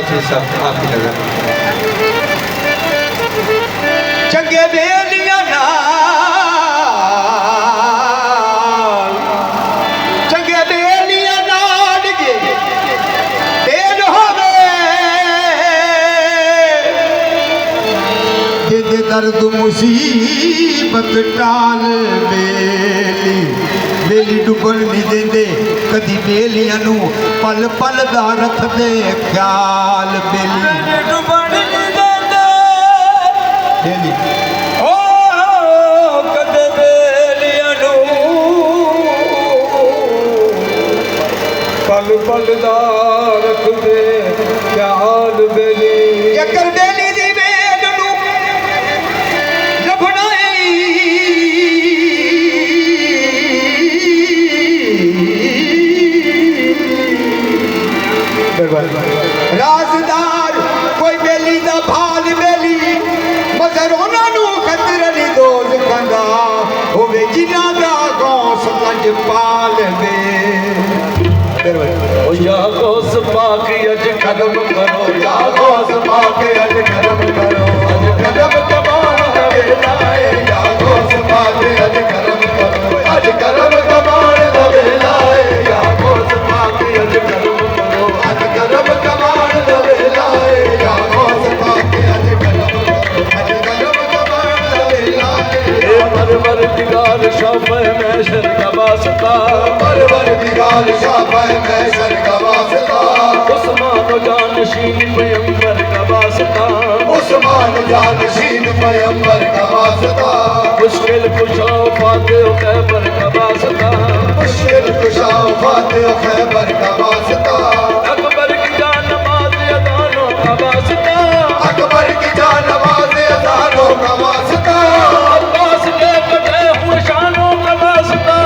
से सब आपकी नजर चंगे बेलिया नाल चंगे बेलिया नाल जे देन होवे दे दर्द मुसीबत टाल बेली बेली डुबन नहीं देंदे कदी बेलियां नू पल पल दा रख दे ख्याल बेली डुबन नहीं देंदे बेली ओ कदे बेलियां नू पल पल दा रख दे ख्याल बेली जकर बेली दी बेल नू राजदार कोई बेली दा भाल बेली मगर उन्होंने खतर नहीं दोज कंदा होवे जिन्ना दा गौस कंज पाल दे या गौस पाक अज कदम करो या गौस पाक अज कदम करो अज कदम कमान दे लाए या गौस पाक अज कदम करो अज कदम कमान दे लाए या गौस पाक अज कदम करो अज कदम कमान दे लाए या गौस पाक अज कदम करो अज कदम कमान दे लाए ए परवर दिगार शाफ़े महशर का वास्ता परवर दिगार शाफ़े महशर का वास्ता उस्मान जानशीन पैगंबर का वास्ता उस्मान जानशीन पैगंबर का वास्ता मुश्किल कुशा फातिह खैबर का वास्ता मुश्किल कुशा फातिह खैबर का वास्ता अकबर की जान नमाज अज़ानों का वास्ता अकबर की जान नमाज अज़ानों का वास्ता अब्बास के कटे हुए शानों का वास्ता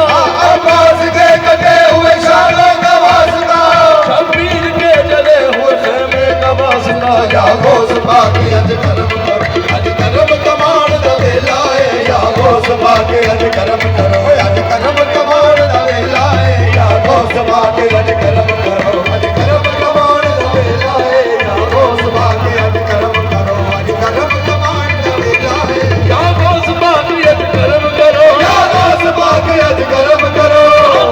अब्बास के कटे हुए शानों का वास्ता शबीर के जले हुए खेमे का वास्ता या गौस पाक अज करम करो अज करम कमान दे लाए या गौस पाक अज करम करो अज करम कमान दे लाए या गौस पाक अज करम करो अज करम कमान दे लाए या गौस पाक अज करम करो अज करम कमान दे लाए या गौस पाक अज करम करो या गौस पाक अज करम करो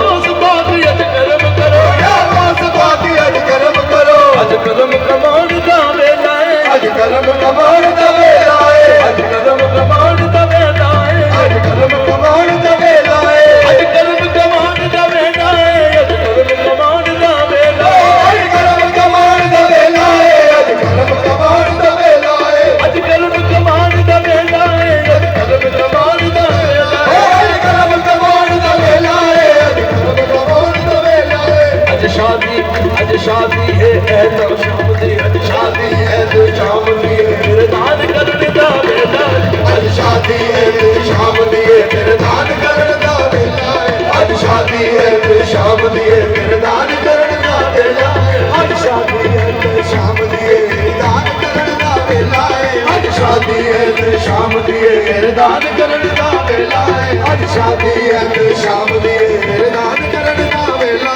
गौस पाक अज करम करो या गौस पाक अज करम करो अज करम कमान दे लाए अज करम कमान दे लाए अज करम कमान दे लाए अज करम कमान दे लाए अज करम कमान दे लाए अज करम कमान दे लाए अज करम कमान दे लाए अज करम कमान दे लाए अज करम कमान दे लाए अज करम कमान दे लाए अज करम कमान दे लाए अज करम कमान दे लाए अज शादी है तो शाम दी अज शादी है तो शाम दी मेरे दान करने दा बेला अज शादी है तो शाम दी मेरे दान करने दा बेला अज शादी है तो शाम दी मेरे दान करने दा बेला अज शादी है तो शाम दी मेरे दान करने दा बेला अज शादी है तो शाम दी मेरे दान करने दा बेला अज शादी है तो शाम दी मेरे दान करने दा बेला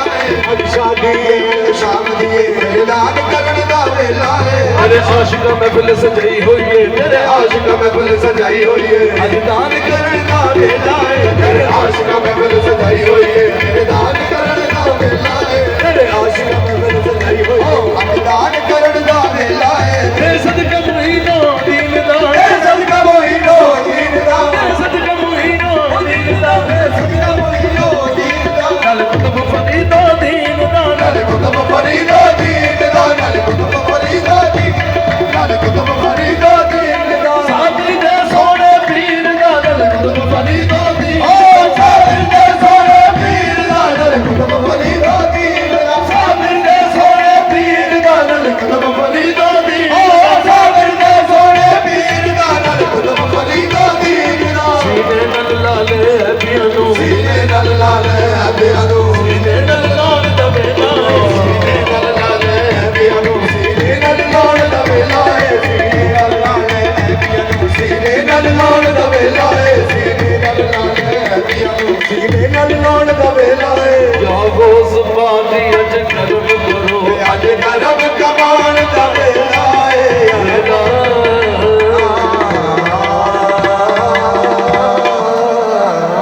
अज शादी है शाम दी मेरे दान करने दा बेला तेरे आशिक महफिल सजाई हुई है तेरे आशिक महफिल सजाई हुई है अज दान करने दा बेला तेरे आशिक महफिल सजाई हुई है तेरे दान करने दा बेला तेरे आशिक महफिल सजाई हुई है अज दान करने दा बेला तेरे सदका मुहीनो दीन दा तेरे सदका मुहीनो दीन दा तेरे सदका मुहीनो दीन दा तेरे सदका मुहीनो दीन दा नल कुतुब फरीदो दीन दा नल कुतुब फरीदो दीन दा नल कुतुब फरीदो दीन नल कुतुब फरीदो दीन दा साथी दे सोने पीर दा नल कुतुब फरीदो दीन ओ साथी दे सोने पीर दा नल कुतुब फरीदो दीन दा साथी दे सोने पीर दा नल कुतुब फरीदो दीन ओ साथी दे सोने पीर दा नल कुतुब फरीदो दीन दा सीने नल लाले पियानो सीने नल लाले पियानो सीने नल लाल दबे लाए सीने नल लाले पियानो सीने नल लाल दबे लाए सीने नल लाले पियानो सीने नल लाल दबे लाए सीने नल लाले पियानो सीने नल लाल दबे लाए या गौस पाक अज करम करो अज करम कमान